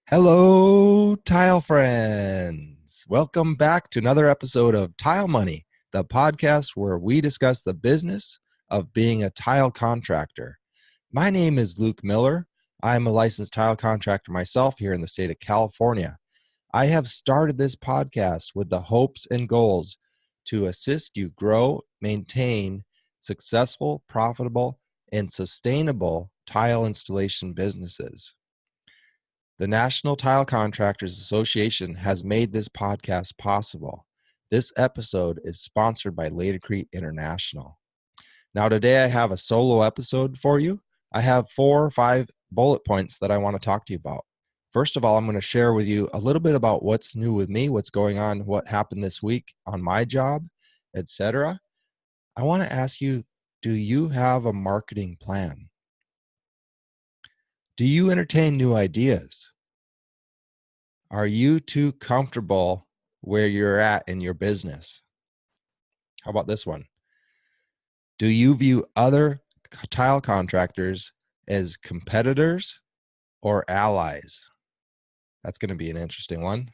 Hello, tile friends. Welcome back to another episode of Tile Money, the podcast where we discuss the business of being a tile contractor. My name is Luke Miller. I'm a licensed tile contractor myself here in the state of California. I have started this podcast with the hopes and goals to assist you grow, maintain successful, profitable, and sustainable tile installation businesses. The National Tile Contractors Association has made this podcast possible. This episode is sponsored by Laticrete International. Now, today I have a solo episode for you. I have 4 or 5 bullet points that I want to talk to you about. First of all, I'm going to share with you a little bit about what's new with me, what's going on, what happened this week on my job, etc. I want to ask you, do you have a marketing plan? Do you entertain new ideas? Are you too comfortable where you're at in your business? How about this one? Do you view other tile contractors as competitors or allies? That's going to be an interesting one.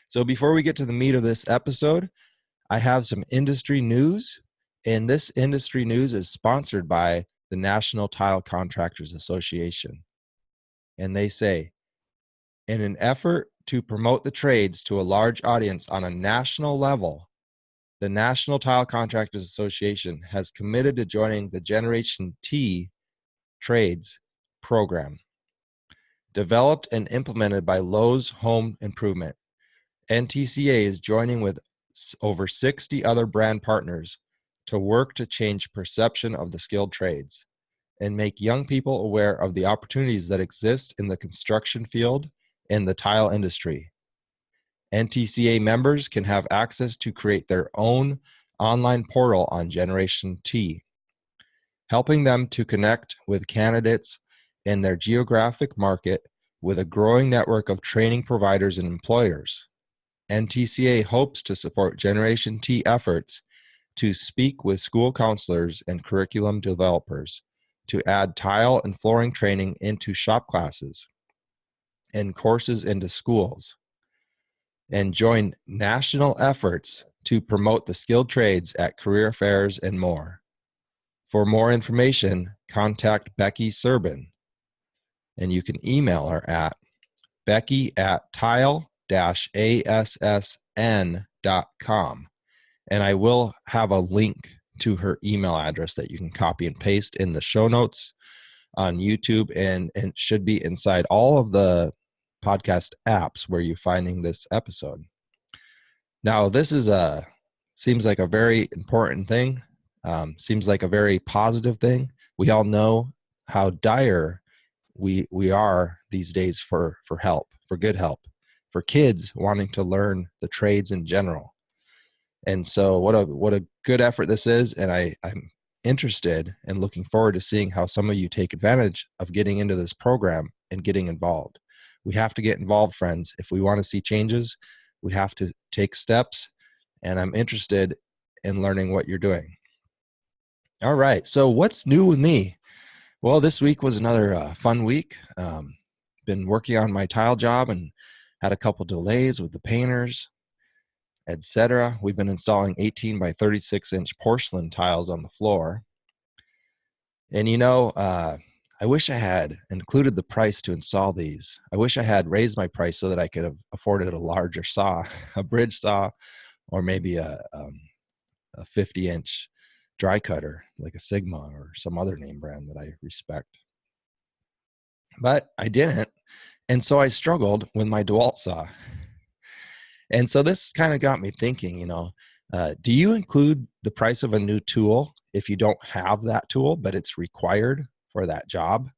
So before we get to the meat of this episode, I have some industry news, and this industry news is sponsored by the National Tile Contractors Association. And they say, in an effort to promote the trades to a large audience on a national level, the National Tile Contractors Association has committed to joining the Generation T Trades program. Developed and implemented by Lowe's Home Improvement, NTCA is joining with over 60 other brand partners to work to change perception of the skilled trades and make young people aware of the opportunities that exist in the construction field and the tile industry. NTCA members can have access to create their own online portal on Generation T, helping them to connect with candidates in their geographic market with a growing network of training providers and employers. NTCA hopes to support Generation T efforts to speak with school counselors and curriculum developers to add tile and flooring training into shop classes and courses into schools, and join national efforts to promote the skilled trades at career fairs and more. For more information, contact Becky Serbin, and you can email her at becky@tile-assn.com. And I will have a link to her email address that you can copy and paste in the show notes on YouTube, and it should be inside all of the podcast apps where you're finding this episode. Now, this is seems like a very important thing. Seems like a very positive thing. We all know how dire we are these days for help, for good help, for kids wanting to learn the trades in general. And so what a good effort this is, and I'm interested and looking forward to seeing how some of you take advantage of getting into this program and getting involved. We have to get involved, friends. If we want to see changes, we have to take steps, and I'm interested in learning what you're doing. All right, so what's new with me? Well, this week was another fun week. Been working on my tile job and had a couple delays with the painters, etc. We've been installing 18 by 36 inch porcelain tiles on the floor. And I wish I had included the price to install these. I wish I had raised my price so that I could have afforded a larger saw, a bridge saw, or maybe a 50-inch dry cutter like a Sigma or some other name brand that I respect. But I didn't, and so I struggled with my DeWalt saw. And so this kind of got me thinking, do you include the price of a new tool if you don't have that tool, but it's required for that job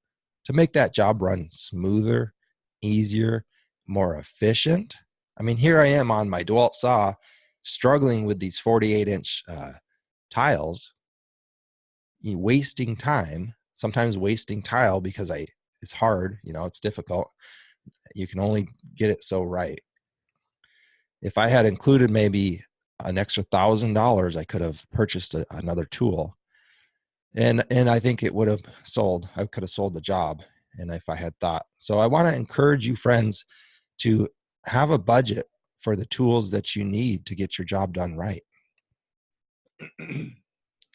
to make that job run smoother, easier, more efficient? I mean, here I am on my DeWalt saw struggling with these 48-inch tiles, wasting time, sometimes wasting tile because it's hard, it's difficult. You can only get it so right. If I had included maybe an extra $1,000, I could have purchased another tool. And I think it would have sold. I could have sold the job and if I had thought. So I want to encourage you, friends, to have a budget for the tools that you need to get your job done right.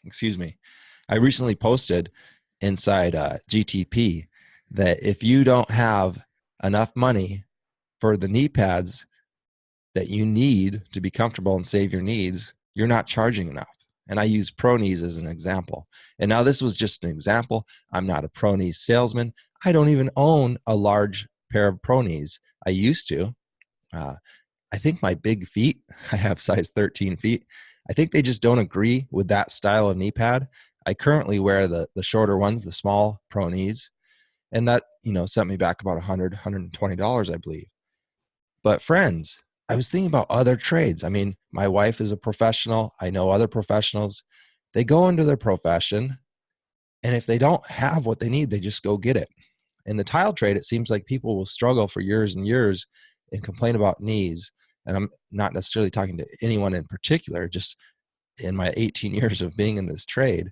Excuse me. I recently posted inside GTP that if you don't have enough money for the knee pads that you need to be comfortable and save your needs, you're not charging enough. And I use Pro Knees as an example. And now this was just an example. I'm not a Pro Knees salesman. I don't even own a large pair of Pro Knees. I used to. I think my big feet, I have size 13 feet. I think they just don't agree with that style of knee pad. I currently wear the shorter ones, the small Pro Knees. And that, sent me back about $100, $120, I believe. But friends, I was thinking about other trades. I mean, my wife is a professional. I know other professionals. They go into their profession, and if they don't have what they need, they just go get it. In the tile trade, it seems like people will struggle for years and years and complain about knees. And I'm not necessarily talking to anyone in particular, just in my 18 years of being in this trade.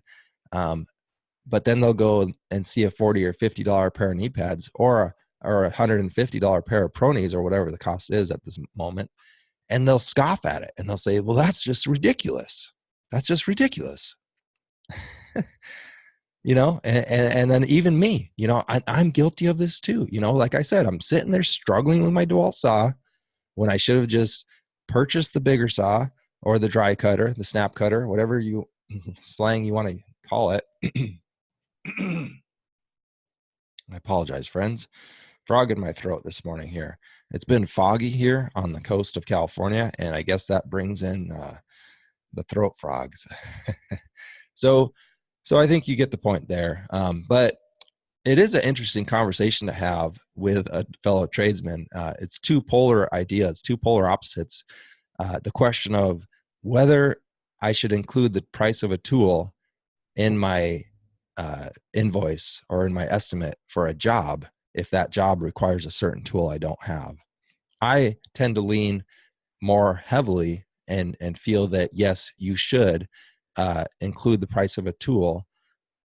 But then they'll go and see a $40 or $50 pair of knee pads or a $150 pair of Pro Knees or whatever the cost is at this moment. And they'll scoff at it and they'll say, well, that's just ridiculous. That's just ridiculous. And then even me, I'm guilty of this too. Like I said, I'm sitting there struggling with my dual saw when I should have just purchased the bigger saw or the dry cutter, the snap cutter, whatever slang you want to call it. I apologize, friends. Frog in my throat this morning here. It's been foggy here on the coast of California, and I guess that brings in the throat frogs. So I think you get the point there. But it is an interesting conversation to have with a fellow tradesman. It's two polar ideas, two polar opposites. The question of whether I should include the price of a tool in my invoice or in my estimate for a job if that job requires a certain tool I don't have. I tend to lean more heavily and feel that, yes, you should include the price of a tool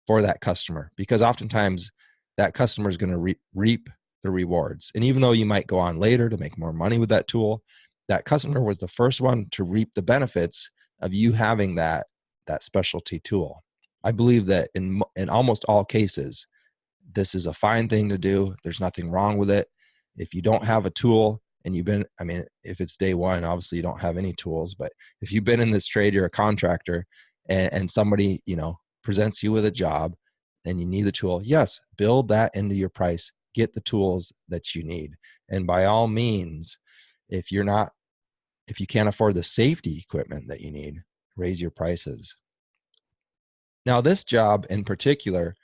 for that customer, because oftentimes that customer is going to reap the rewards. And even though you might go on later to make more money with that tool, that customer was the first one to reap the benefits of you having that specialty tool. I believe that in almost all cases, this is a fine thing to do. There's nothing wrong with it. If you don't have a tool and if it's day one, obviously you don't have any tools, but if you've been in this trade, you're a contractor and somebody, presents you with a job and you need the tool, yes, build that into your price, get the tools that you need. And by all means, if you can't afford the safety equipment that you need, raise your prices. Now, this job in particular,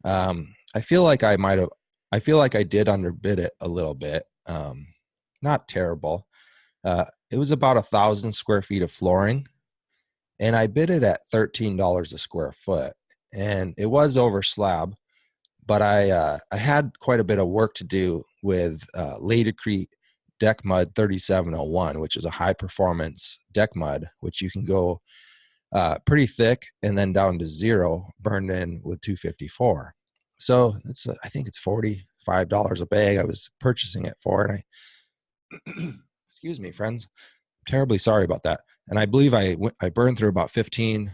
I feel like I did underbid it a little bit. Not terrible. It was about 1,000 square feet of flooring, and I bid it at $13 a square foot. And it was over slab, but I had quite a bit of work to do with Laticrete Deck Mud 3701, which is a high performance deck mud, which you can go pretty thick and then down to 0, burned in with 254. So I think it's $45 a bag I was purchasing it for. And excuse me, friends, I'm terribly sorry about that. And I believe I burned through about 15,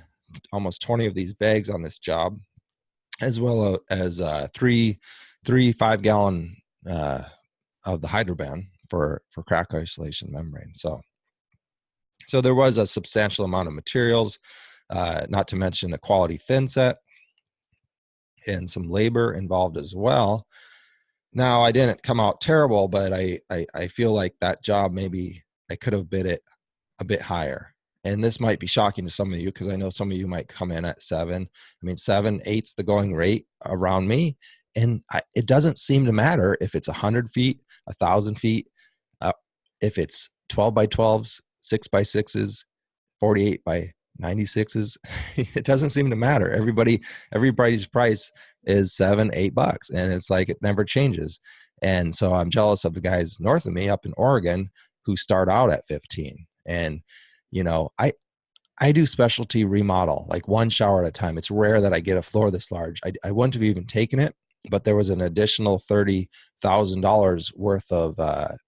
almost 20 of these bags on this job, as well as three 5-gallon of the Hydroban for crack isolation membrane. So there was a substantial amount of materials, not to mention a quality thin set and some labor involved as well. Now, I didn't come out terrible, but I feel like that job, maybe I could have bid it a bit higher. And this might be shocking to some of you, because I know some of you might come in at 7. 7, 8's the going rate around me. And it doesn't seem to matter if it's 100 feet, 1,000 feet, if it's 12 by 12s, 6 by 6s, 48 by 96s. It doesn't seem to matter. Everybody's price is $7, $8, and it's like it never changes. And so I'm jealous of the guys north of me up in Oregon who start out at 15. And I do specialty remodel, like one shower at a time. It's rare that I get a floor this large. I wouldn't have even taken it but there was an additional $30,000 worth of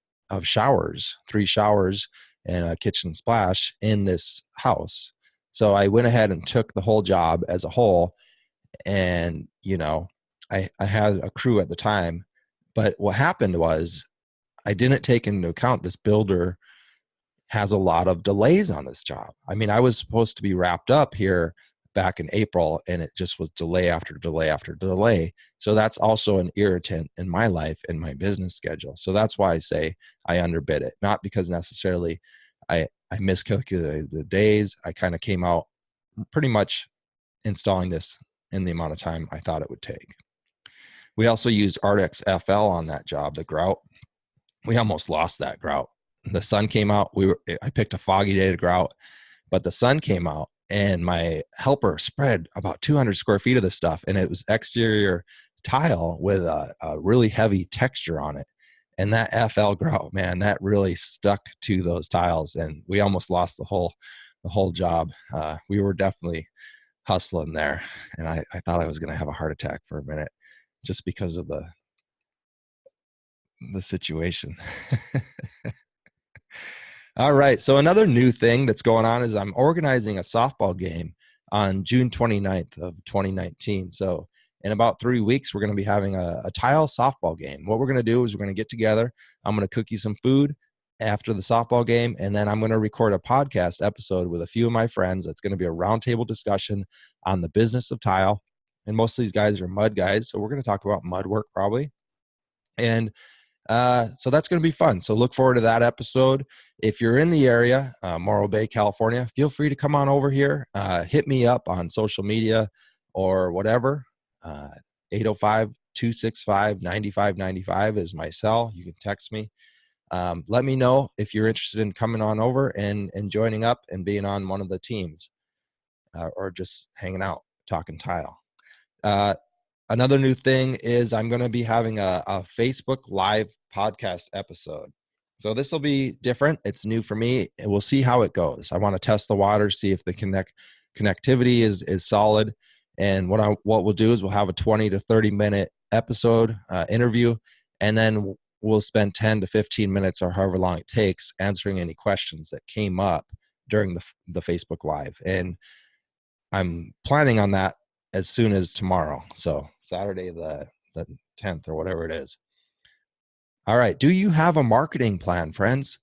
showers, 3 showers and a kitchen splash in this house. So I went ahead and took the whole job as a whole. And, I had a crew at the time, but what happened was I didn't take into account this builder has a lot of delays on this job. I mean, I was supposed to be wrapped up here back in April, and it just was delay after delay after delay. So that's also an irritant in my life and my business schedule. So that's why I say I underbid it, not because necessarily I miscalculated the days. I kind of came out pretty much installing this in the amount of time I thought it would take. We also used Artex FL on that job, the grout. We almost lost that grout. The sun came out. I picked a foggy day to grout, but the sun came out and my helper spread about 200 square feet of this stuff. And it was exterior tile with a really heavy texture on it. And that FL grout, man, that really stuck to those tiles. And we almost lost the whole job. We were definitely hustling there. And I thought I was going to have a heart attack for a minute just because of the situation. All right. So another new thing that's going on is I'm organizing a softball game on June 29th of 2019. So in about 3 weeks, we're going to be having a tile softball game. What we're going to do is we're going to get together. I'm going to cook you some food after the softball game, and then I'm going to record a podcast episode with a few of my friends. That's going to be a roundtable discussion on the business of tile. And most of these guys are mud guys, so we're going to talk about mud work probably. And so that's going to be fun. So look forward to that episode. If you're in the area, Morro Bay, California, feel free to come on over here. Hit me up on social media or whatever. 805-265-9595 is my cell. You can text me. Let me know if you're interested in coming on over and joining up and being on one of the teams, or just hanging out, talking tile. Another new thing is I'm going to be having a Facebook Live podcast episode. So this will be different. It's new for me, and we'll see how it goes. I want to test the water, see if the connectivity is solid. And what we'll do is we'll have a 20 to 30 minute episode interview, and then we'll spend 10 to 15 minutes or however long it takes answering any questions that came up during the Facebook Live. And I'm planning on that as soon as tomorrow. So Saturday the 10th or whatever it is. All right. Do you have a marketing plan, friends?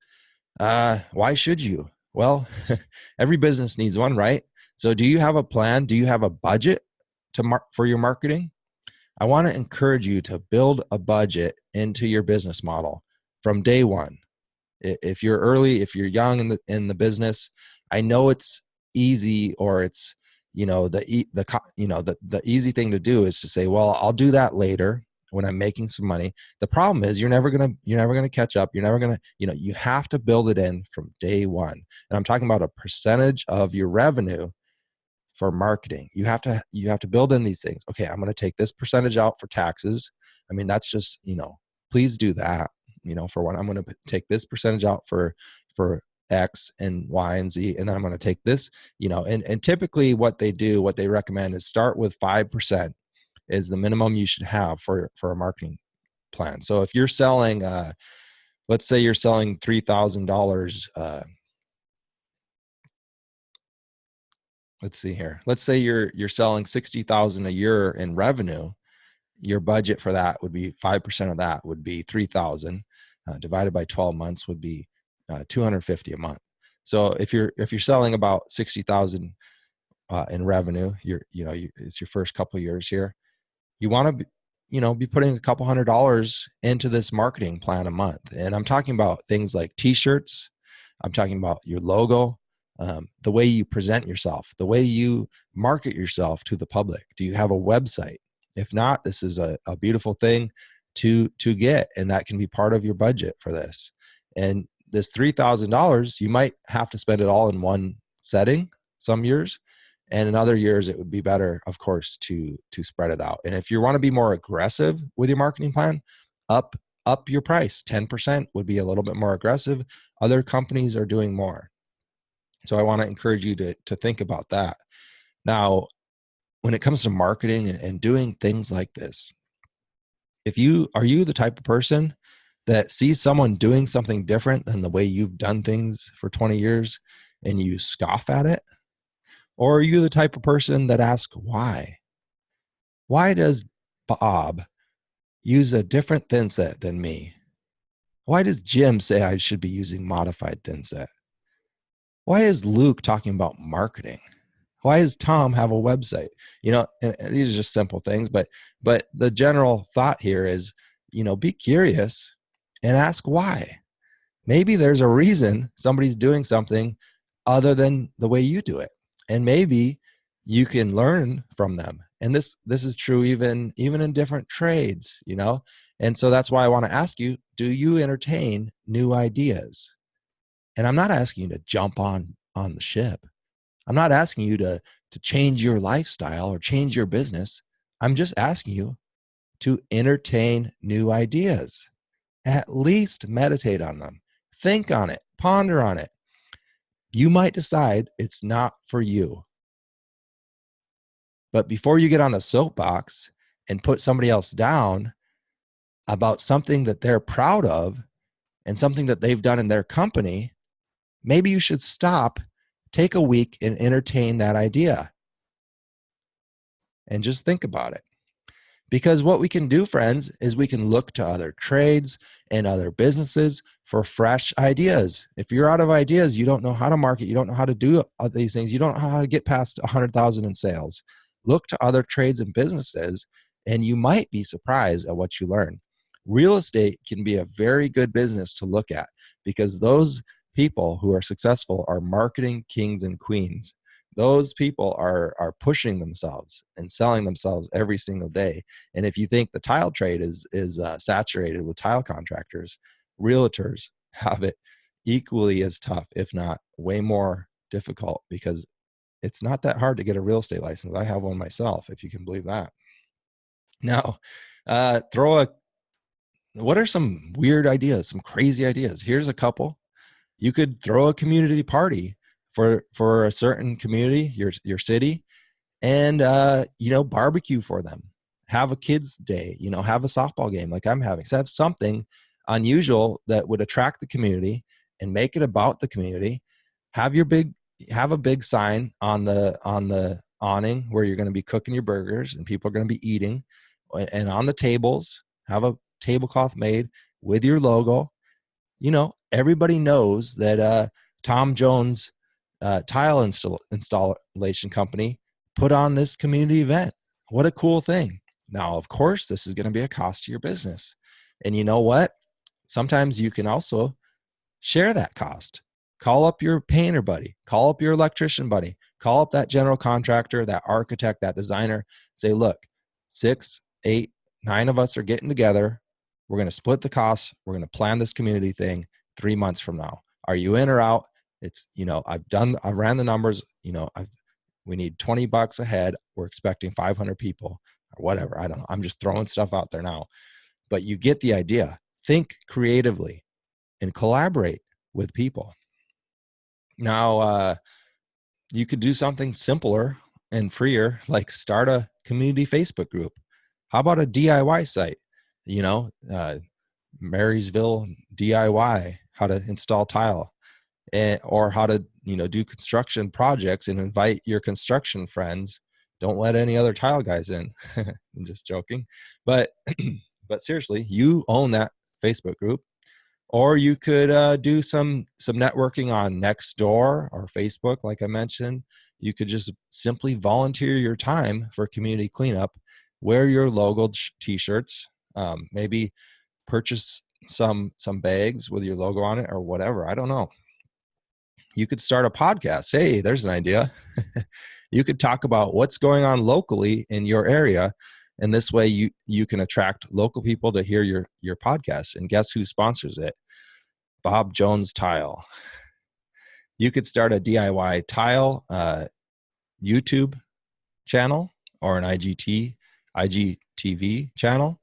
Why should you? Well, every business needs one, right? So do you have a plan? Do you have a budget for your marketing? I want to encourage you to build a budget into your business model from day one. If you're early, if you're young in the business, I know it's easy, or it's the easy thing to do is to say, well, I'll do that later when I'm making some money. The problem is you're never gonna catch up. You're never gonna, you have to build it in from day one. And I'm talking about a percentage of your revenue for marketing. You have to build in these things. Okay, I'm gonna take this percentage out for taxes. I mean, that's just, please do that. For one, I'm gonna take this percentage out for X and Y and Z, and then I'm going to take this, and typically what they recommend is start with 5% is the minimum you should have for a marketing plan. So if you're selling, let's say you're selling $3,000, let's see here. Let's say you're selling $60,000 a year in revenue. Your budget for that would be 5% of that would be 3,000 divided by 12 months would be $250 a month. So if you're selling about 60,000 in revenue, it's your first couple of years here. You want to be putting a couple $100 into this marketing plan a month. And I'm talking about things like t-shirts. I'm talking about your logo, the way you present yourself, the way you market yourself to the public. Do you have a website? If not, this is a beautiful thing to get, and that can be part of your budget for this. And this $3,000, you might have to spend it all in one setting some years, and in other years it would be better, of course, to spread it out. And if you want to be more aggressive with your marketing plan, up your price. 10% would be a little bit more aggressive. Other companies are doing more. So I want to encourage you to think about that. Now, when it comes to marketing and doing things like this, Are you the type of person that sees someone doing something different than the way you've done things for 20 years and you scoff at it? Or are you the type of person that asks why? Why does Bob use a different thin set than me? Why does Jim say I should be using modified thin set? Why is Luke talking about marketing? Why does Tom have a website? And these are just simple things, but the general thought here is, be curious and ask why. Maybe there's a reason somebody's doing something other than the way you do it. And maybe you can learn from them. And this is true even in different trades, And so that's why I want to ask you, do you entertain new ideas? And I'm not asking you to jump on the ship. I'm not asking you to change your lifestyle or change your business. I'm just asking you to entertain new ideas. At least meditate on them. Think on it. Ponder on it. You might decide it's not for you. But before you get on the soapbox and put somebody else down about something that they're proud of and something that they've done in their company, maybe you should stop, take a week, and entertain that idea. And just think about it. Because what we can do, friends, is we can look to other trades and other businesses for fresh ideas. If you're out of ideas, you don't know how to market, you don't know how to do these things, you don't know how to get past 100,000 in sales. Look to other trades and businesses, and you might be surprised at what you learn. Real estate can be a very good business to look at because those people who are successful are marketing kings and queens. Those people are pushing themselves and selling themselves every single day. And if you think the tile trade is saturated with tile contractors, realtors have it equally as tough, if not way more difficult, because it's not that hard to get a real estate license. I have one myself, if you can believe that. Now, what are some weird ideas, some crazy ideas? Here's a couple. You could throw a community party for a certain community, your city, and barbecue for them. Have a kids' day, have a softball game like I'm having. So have something unusual that would attract the community and make it about the community. Have a big sign on the awning where you're going to be cooking your burgers and people are going to be eating, and on the tables, have a tablecloth made with your logo. Everybody knows that Tom Jones tile installation company put on this community event. What a cool thing. Now, of course, this is going to be a cost to your business. And you know what? Sometimes you can also share that cost. Call up your painter buddy. Call up your electrician buddy. Call up that general contractor, that architect, that designer. Say, look, 6, 8, 9 of us are getting together. We're going to split the costs. We're going to plan this community thing 3 months from now. Are you in or out? It's, I ran the numbers, we need $20 a head. We're expecting 500 people or whatever. I don't know. I'm just throwing stuff out there now, but you get the idea. Think creatively and collaborate with people. Now, you could do something simpler and freer, like start a community Facebook group. How about a DIY site? Marysville DIY, how to install tile, or how to do construction projects and invite your construction friends. Don't let any other tile guys in. I'm just joking, but seriously, you own that Facebook group. Or you could do some networking on Nextdoor or Facebook, like I mentioned. You could just simply volunteer your time for community cleanup. Wear your logoed T-shirts. Maybe purchase some bags with your logo on it or whatever. I don't know. You could start a podcast. Hey, there's an idea. You could talk about what's going on locally in your area. And this way you can attract local people to hear your podcast. And guess who sponsors it? Bob Jones Tile. You could start a DIY tile YouTube channel or an IGTV channel.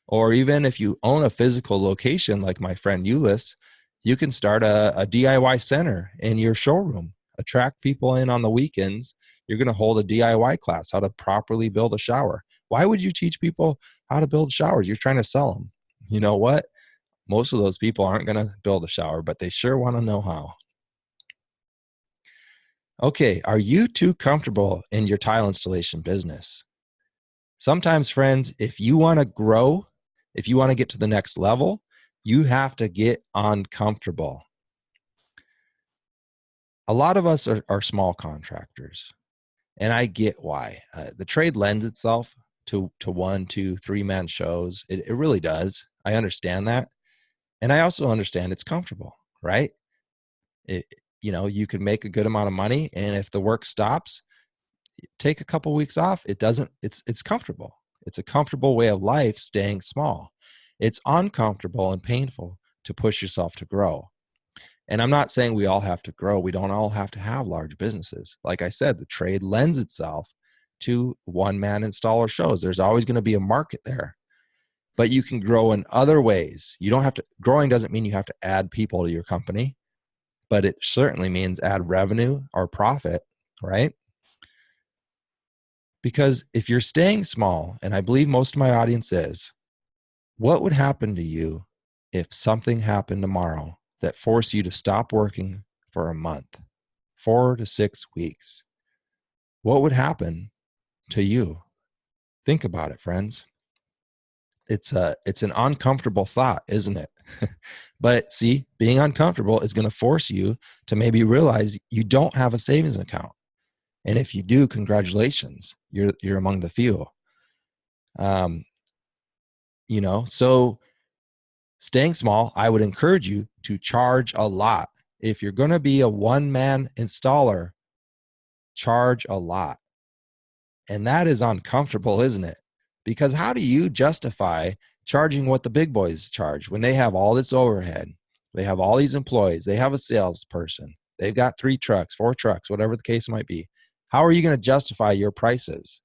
Or even if you own a physical location like my friend Ulyss, you can start a DIY center in your showroom. Attract people in on the weekends. You're going to hold a DIY class, how to properly build a shower. Why would you teach people how to build showers? You're trying to sell them. You know what? Most of those people aren't going to build a shower, but they sure want to know how. Okay, are you too comfortable in your tile installation business? Sometimes, friends, if you want to grow, if you want to get to the next level, you have to get uncomfortable. A lot of us are small contractors, and I get why. The trade lends itself to 1, 2, 3-man shows. It really does. I understand that. And I also understand it's comfortable, right? You can make a good amount of money, and if the work stops, take a couple weeks off. It's comfortable. It's a comfortable way of life staying small. It's uncomfortable and painful to push yourself to grow. And I'm not saying we all have to grow. We don't all have to have large businesses. Like I said, the trade lends itself to one-man installer shows. There's always going to be a market there. But you can grow in other ways. You don't have to, growing doesn't mean you have to add people to your company, but it certainly means add revenue or profit, right? Because if you're staying small, and I believe most of my audience is, what would happen to you if something happened tomorrow that forced you to stop working for a month, 4 to 6 weeks? What would happen to you? Think about it, friends. It's an uncomfortable thought, isn't it? But see, being uncomfortable is going to force you to maybe realize you don't have a savings account. And if you do, congratulations, you're among the few. So staying small, I would encourage you to charge a lot. If you're going to be a one-man installer, charge a lot. And that is uncomfortable, isn't it? Because how do you justify charging what the big boys charge when they have all this overhead? They have all these employees. They have a salesperson. They've got 3 trucks, 4 trucks, whatever the case might be. How are you going to justify your prices?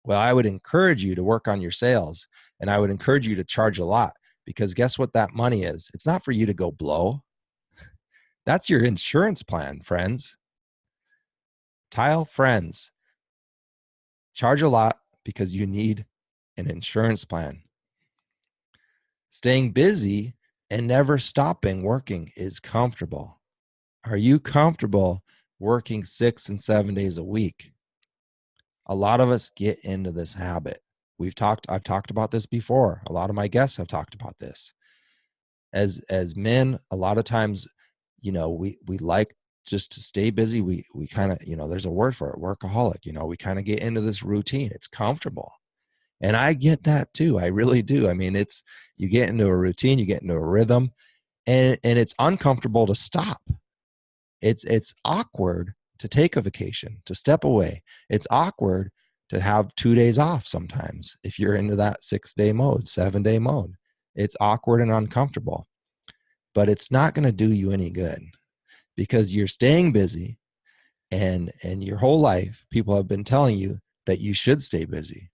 Well, I would encourage you to work on your sales, and I would encourage you to charge a lot, because guess what that money is? It's not for you to go blow. That's your insurance plan, friends. Tile friends, charge a lot because you need an insurance plan. Staying busy and never stopping working is comfortable. Are you comfortable working 6 and 7 days a week? A lot of us get into this habit. I've talked about this before. A lot of my guests have talked about this. As men, a lot of times, we like just to stay busy. We kind of, there's a word for it, workaholic. We kind of get into this routine. It's comfortable. And I get that too. I really do. I mean, you get into a routine, you get into a rhythm, and it's uncomfortable to stop. It's awkward to take a vacation, to step away. It's awkward to have 2 days off sometimes if you're into that 6-day mode, 7-day mode. It's awkward and uncomfortable, but it's not going to do you any good, because you're staying busy, and your whole life people have been telling you that you should stay busy.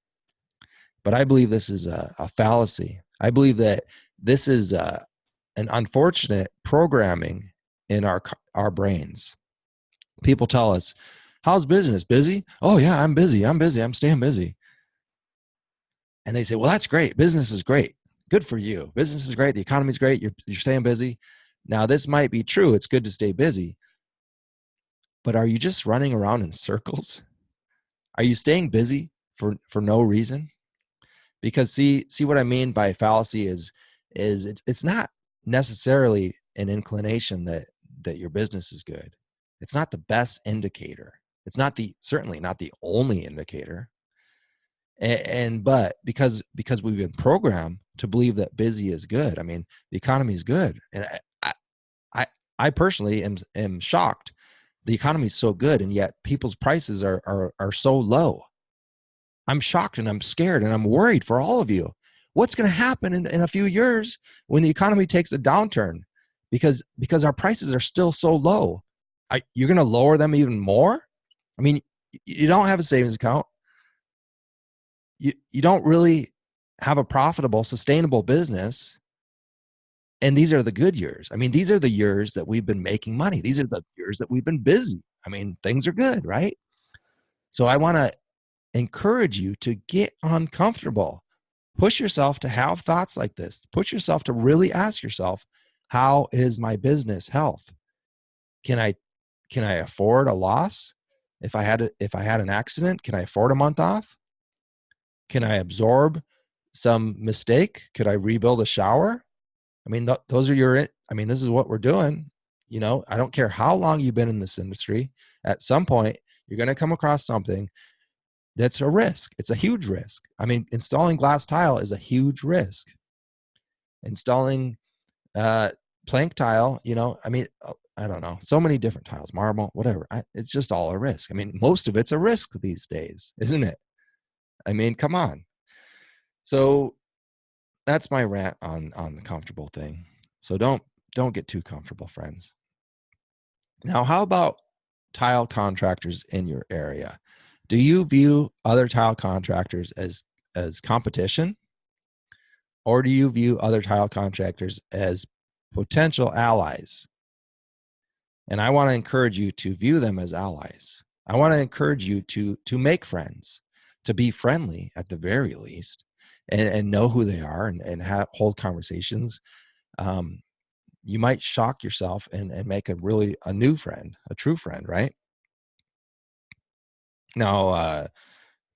But I believe this is a fallacy. I believe that this is an unfortunate programming in our brains. People tell us, how's business? Busy? Oh yeah, I'm busy. I'm staying busy. And they say, well, that's great. Business is great. Good for you. Business is great. The economy's great. You're staying busy. Now, this might be true. It's good to stay busy. But are you just running around in circles? Are you staying busy for no reason? Because see what I mean by fallacy is it's not necessarily an inclination that your business is good. It's not the best indicator. It's certainly not the only indicator. But because we've been programmed to believe that busy is good. I mean, the economy is good, and I personally am shocked. The economy is so good, and yet people's prices are so low. I'm shocked and I'm scared and I'm worried for all of you. What's going to happen in a few years when the economy takes a downturn? Because our prices are still so low. You're going to lower them even more? I mean, you don't have a savings account. You don't really have a profitable, sustainable business. And these are the good years. I mean, these are the years that we've been making money. These are the years that we've been busy. I mean, things are good, right? So I want to encourage you to get uncomfortable. Push yourself to have thoughts like this. Push yourself to really ask yourself, how is my business health? Can I afford a loss? If I had an accident, can I afford a month off? Can I absorb some mistake? Could I rebuild a shower? I mean, those are this is what we're doing. I don't care how long you've been in this industry. At some point, you're going to come across something that's a risk. It's a huge risk. I mean, installing glass tile is a huge risk. Installing plank tile, I don't know, so many different tiles, marble, whatever. It's just all a risk. I mean, most of it's a risk these days, isn't it? I mean, come on. So that's my rant on the comfortable thing. So don't get too comfortable, friends. Now, how about tile contractors in your area? Do you view other tile contractors as competition? Or do you view other tile contractors as potential allies? And I want to encourage you to view them as allies. I want to encourage you to make friends, to be friendly at the very least, and know who they are and hold conversations. You might shock yourself and make a new friend, a true friend, right? Now,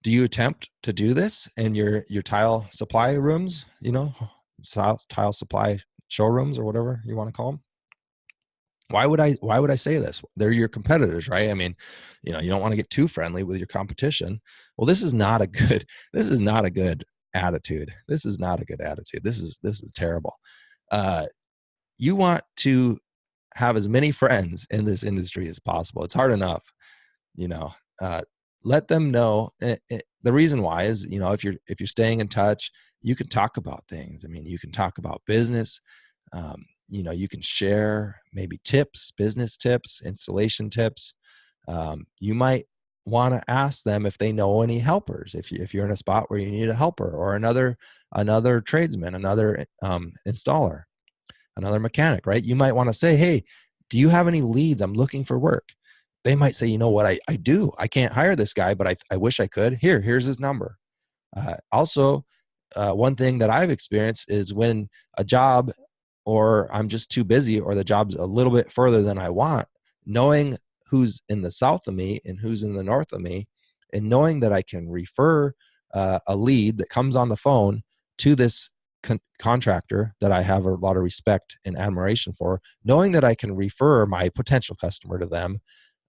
do you attempt to do this in your tile supply rooms, tile supply showrooms or whatever you want to call them? Why would I say this? They're your competitors, right? I mean, you don't want to get too friendly with your competition. Well, this is not a good attitude. This is not a good attitude. This is terrible. You want to have as many friends in this industry as possible. It's hard enough, let them know. The reason why is, if you're staying in touch, you can talk about things. I mean, you can talk about business. You can share maybe tips, business tips, installation tips. You might want to ask them if they know any helpers. If you're in a spot where you need a helper or another tradesman, another installer, another mechanic, right? You might want to say, hey, do you have any leads? I'm looking for work. They might say, you know what, I do. I can't hire this guy, but I wish I could. Here's his number. Also, one thing that I've experienced is when a job, or I'm just too busy, or the job's a little bit further than I want, knowing who's in the south of me and who's in the north of me, and knowing that I can refer a lead that comes on the phone to this contractor that I have a lot of respect and admiration for, knowing that I can refer my potential customer to them,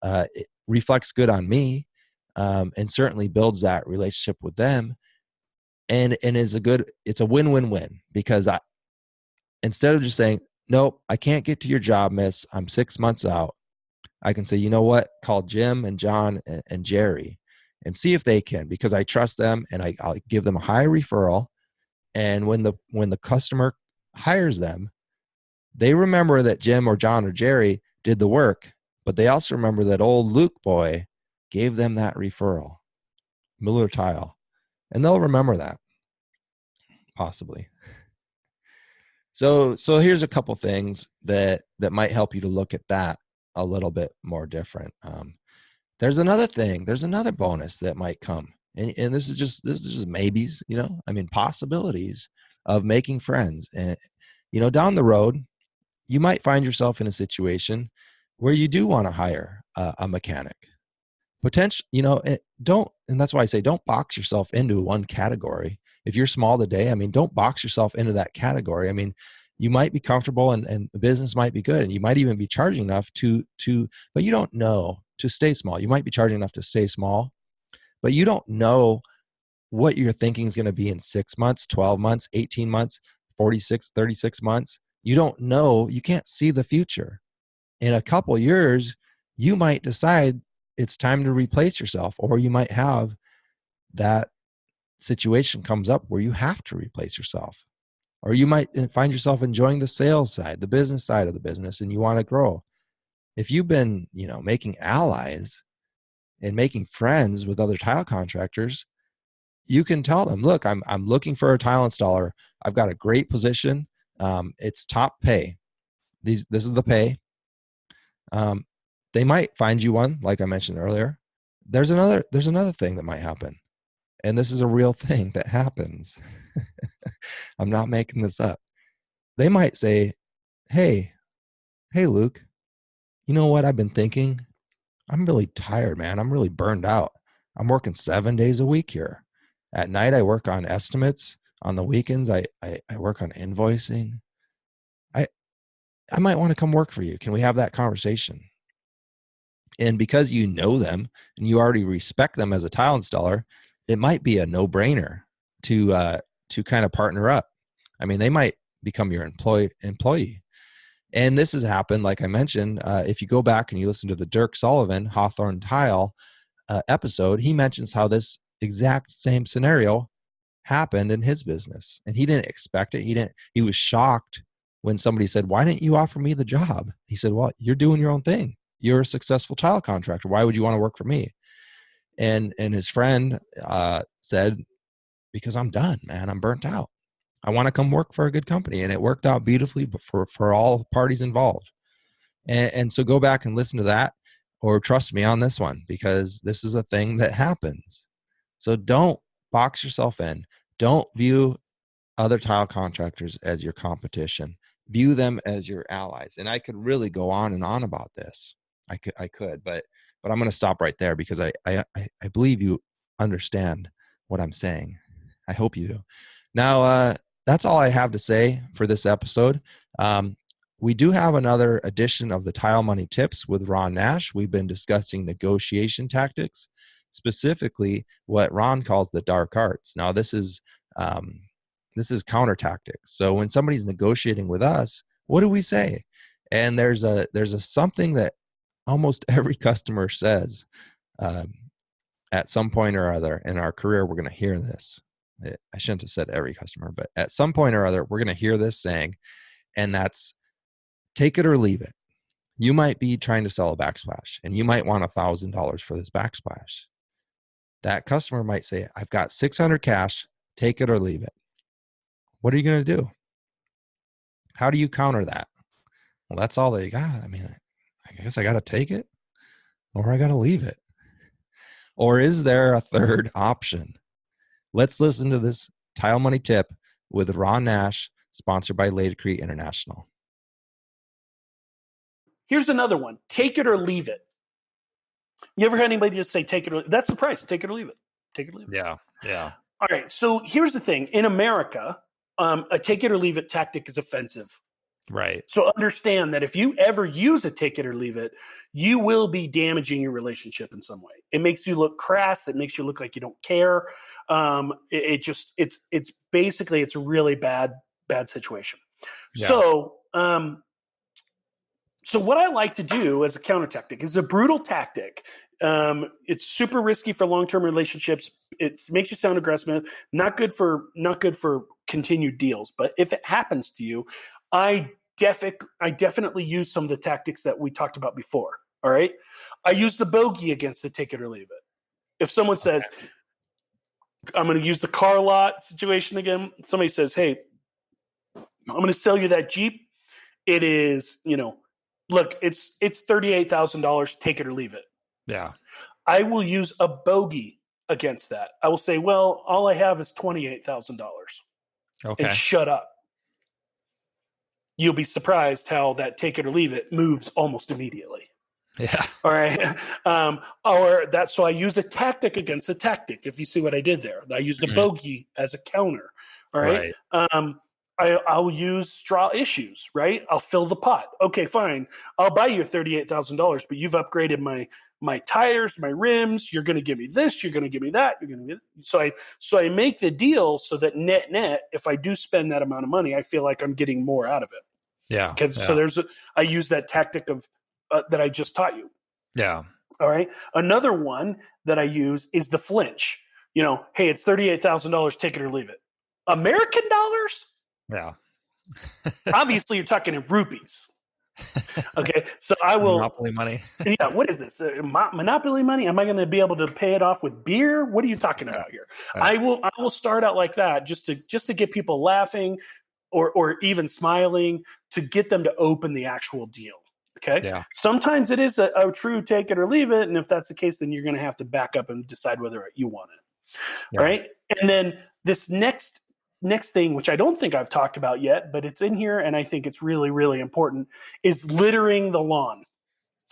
it reflects good on me, and certainly builds that relationship with them, and it's a win-win-win, because instead of just saying, nope, I can't get to your job, miss, I'm 6 months out, I can say, you know what, call Jim and John and Jerry and see if they can, because I trust them, and I'll give them a high referral. And when the customer hires them, they remember that Jim or John or Jerry did the work, but they also remember that old Luke boy gave them that referral, Miller Tile, and they'll remember that, possibly. So here's a couple things that might help you to look at that a little bit more different. There's another thing. There's another bonus that might come, and this is just maybes. Possibilities of making friends. And down the road, you might find yourself in a situation where you do want to hire a mechanic. Potential, and that's why I say don't box yourself into one category. If you're small today, don't box yourself into that category. You might be comfortable and the business might be good, and you might even be charging enough but you don't know, to stay small. You might be charging enough to stay small, but you don't know what your thinking is going to be in 6 months, 12 months, 18 months, 46, 36 months. You don't know. You can't see the future. In a couple years, you might decide it's time to replace yourself, or you might have that situation comes up where you have to replace yourself, or you might find yourself enjoying the sales side, the business side of the business, and you want to grow. If you've been, making allies and making friends with other tile contractors, you can tell them, look, I'm looking for a tile installer. I've got a great position. It's top pay. This is the pay. They might find you one, like I mentioned earlier. There's another thing that might happen. and this is a real thing that happens. I'm not making this up. They might say, hey, Luke, you know what I've been thinking? I'm really tired, man. I'm really burned out. I'm working 7 days a week here. At night, I work on estimates. On the weekends, I work on invoicing. I might want to come work for you. Can we have that conversation? And because you know them and you already respect them as a tile installer, it might be a no-brainer to kind of partner up. I mean, they might become your employee. And this has happened, like I mentioned, if you go back and you listen to the Dirk Sullivan Hawthorne Tile episode, he mentions how this exact same scenario happened in his business, and he didn't expect it. He was shocked when somebody said, why didn't you offer me the job? He said, well, you're doing your own thing. You're a successful tile contractor. Why would you want to work for me? And his friend said, because I'm done, man. I'm burnt out. I want to come work for a good company. And it worked out beautifully for all parties involved. And so go back and listen to that, or trust me on this one, because this is a thing that happens. So don't box yourself in. Don't view other tile contractors as your competition. View them as your allies. And I could really go on and on about this. I could, but I'm going to stop right there, because I believe you understand what I'm saying. I hope you do. Now, that's all I have to say for this episode. We do have another edition of the Tile Money Tips with Ron Nash. We've been discussing negotiation tactics, specifically what Ron calls the dark arts. Now, this is counter tactics. So when somebody's negotiating with us, what do we say? And there's a something that almost every customer says at some point or other in our career. We're going to hear this. I shouldn't have said every customer, but at some point or other, we're going to hear this saying, and that's take it or leave it. You might be trying to sell a backsplash, and you might want $1,000 for this backsplash. That customer might say, I've got $600 cash, take it or leave it. What are you going to do? How do you counter that? Well, that's all they got. I mean, I guess I got to take it, or I got to leave it. Or is there a third option? Let's listen to this Tile Money Tip with Ron Nash, sponsored by Ladecrete International. Here's another one. Take it or leave it. You ever had anybody just say, take it or that's the price. Take it or leave it. Take it or leave it. Yeah. All right. So here's the thing. In America, a take it or leave it tactic is offensive. Right. So understand that if you ever use a take it or leave it, you will be damaging your relationship in some way. It makes you look crass. It makes you look like you don't care. It's basically, it's a really bad situation. Yeah. So what I like to do as a counter tactic is a brutal tactic. It's super risky for long-term relationships. It makes you sound aggressive, not good for continued deals. But if it happens to you, I definitely use some of the tactics that we talked about before. All right. I use the bogey against the take it or leave it. If someone says, I'm going to use the car lot situation again. Somebody says, hey, I'm going to sell you that Jeep. It is, look, it's $38,000. Take it or leave it. Yeah. I will use a bogey against that. I will say, well, all I have is $28,000. Okay. And shut up. You'll be surprised how that take it or leave it moves almost immediately. Yeah. All right. So I use a tactic against a tactic. If you see what I did there, I used a bogey as a counter. All right. I'll use straw issues, right? I'll fill the pot. Okay, fine. I'll buy you $38,000, but you've upgraded my tires, my rims. You're going to give me this. You're going to give me that. You're going to get so I make the deal so that net, if I do spend that amount of money, I feel like I'm getting more out of it. Yeah. So I use that tactic of that I just taught you. Yeah. All right. Another one that I use is the flinch. Hey, it's $38,000. Take it or leave it. American dollars. Yeah. Obviously, you're talking in rupees. Okay, so I will Monopoly money. Yeah, what is this? Monopoly money? Am I going to be able to pay it off with beer? What are you talking about here? I will start out like that just to get people laughing or even smiling, to get them to open the actual deal. Okay. Yeah. Sometimes it is a true take it or leave it, and if that's the case, then you're going to have to back up and decide whether you want it. Yeah. right? And then this next thing, which I don't think I've talked about yet, but it's in here, and I think it's really, really important, is littering the lawn.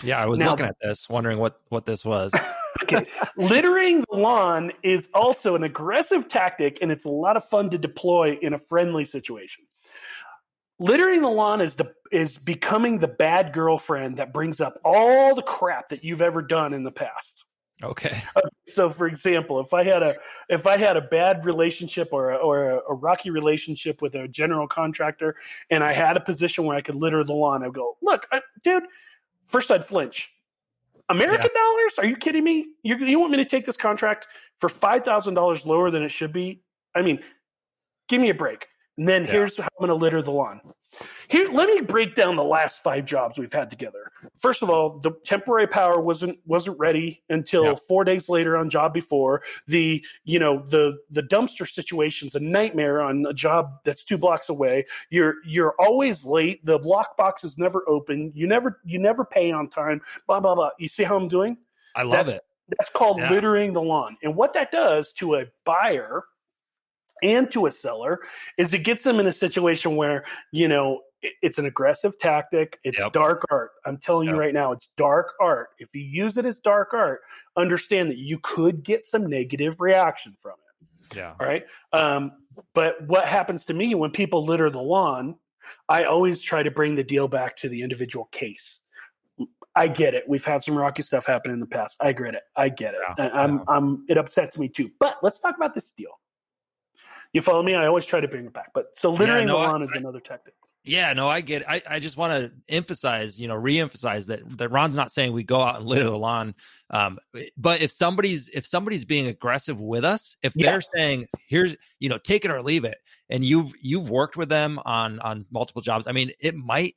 Yeah, I was Now- looking at this, wondering what this was. Okay, littering the lawn is also an aggressive tactic, and it's a lot of fun to deploy in a friendly situation. Littering the lawn is becoming the bad girlfriend that brings up all the crap that you've ever done in the past. Okay. So, for example, if I had a bad relationship or a rocky relationship with a general contractor, and I had a position where I could litter the lawn, I'd go, "Look, dude." First, I'd flinch. American dollars? Are you kidding me? You want me to take this contract for $5,000 lower than it should be? I mean, give me a break. And then here's how I'm going to litter the lawn. Here, let me break down the last 5 jobs we've had together. First of all, the temporary power wasn't ready until 4 days later on job before. The dumpster situation's a nightmare on a job that's 2 blocks away. You're always late. The lock box is never open. You never pay on time. Blah blah blah. You see how I'm doing? I love it. That's called littering the lawn. And what that does to a buyer and to a seller is it gets them in a situation where, it's an aggressive tactic. It's dark art. I'm telling you right now, it's dark art. If you use it as dark art, understand that you could get some negative reaction from it. Yeah. All right. But what happens to me when people litter the lawn, I always try to bring the deal back to the individual case. I get it. We've had some rocky stuff happen in the past. I get it. It upsets me too. But let's talk about this deal. You follow me? I always try to bring it back. But so littering the lawn is another tactic. Yeah, no, I get it. I just want to emphasize, reemphasize that Ron's not saying we go out and litter the lawn. But if somebody's being aggressive with us, if they're saying, here's, take it or leave it, and you've worked with them on multiple jobs, I mean, it might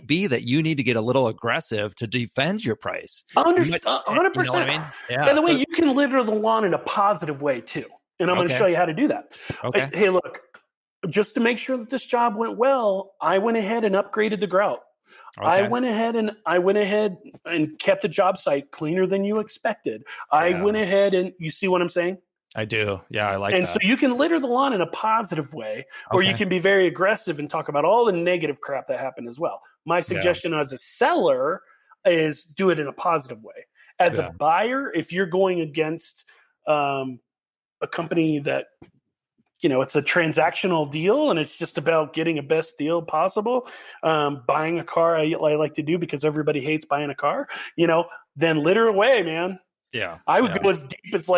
be that you need to get a little aggressive to defend your price. 100%. You know what I mean? Yeah. By the way, you can litter the lawn in a positive way too. And I'm going to show you how to do that. Okay. Hey, look, just to make sure that this job went well, I went ahead and upgraded the grout. Okay. I went ahead and kept the job site cleaner than you expected. I went ahead and, you see what I'm saying? I do. Yeah, I like that. And so you can litter the lawn in a positive way, or you can be very aggressive and talk about all the negative crap that happened as well. My suggestion as a seller is do it in a positive way. As a buyer, if you're going against a company that, it's a transactional deal and it's just about getting a best deal possible, buying a car I like to do because everybody hates buying a car, then litter away, man. Yeah. I would go as deep as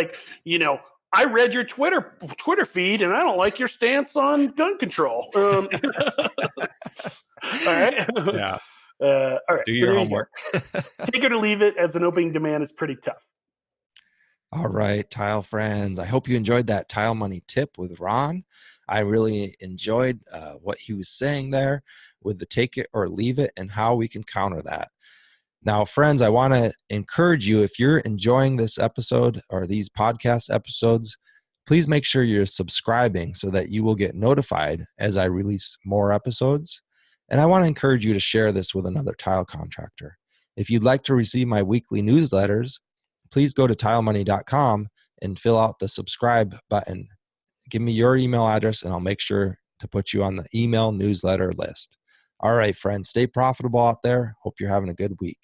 I read your Twitter feed and I don't like your stance on gun control. All right. Yeah. All right. Do your homework. Take it or leave it as an opening demand is pretty tough. All right, tile friends. I hope you enjoyed that tile money tip with Ron. I really enjoyed what he was saying there with the take it or leave it and how we can counter that. Now, friends, I want to encourage you, if you're enjoying this episode or these podcast episodes, please make sure you're subscribing so that you will get notified as I release more episodes. And I want to encourage you to share this with another tile contractor. If you'd like to receive my weekly newsletters, please go to tilemoney.com and fill out the subscribe button. Give me your email address and I'll make sure to put you on the email newsletter list. All right, friends, stay profitable out there. Hope you're having a good week.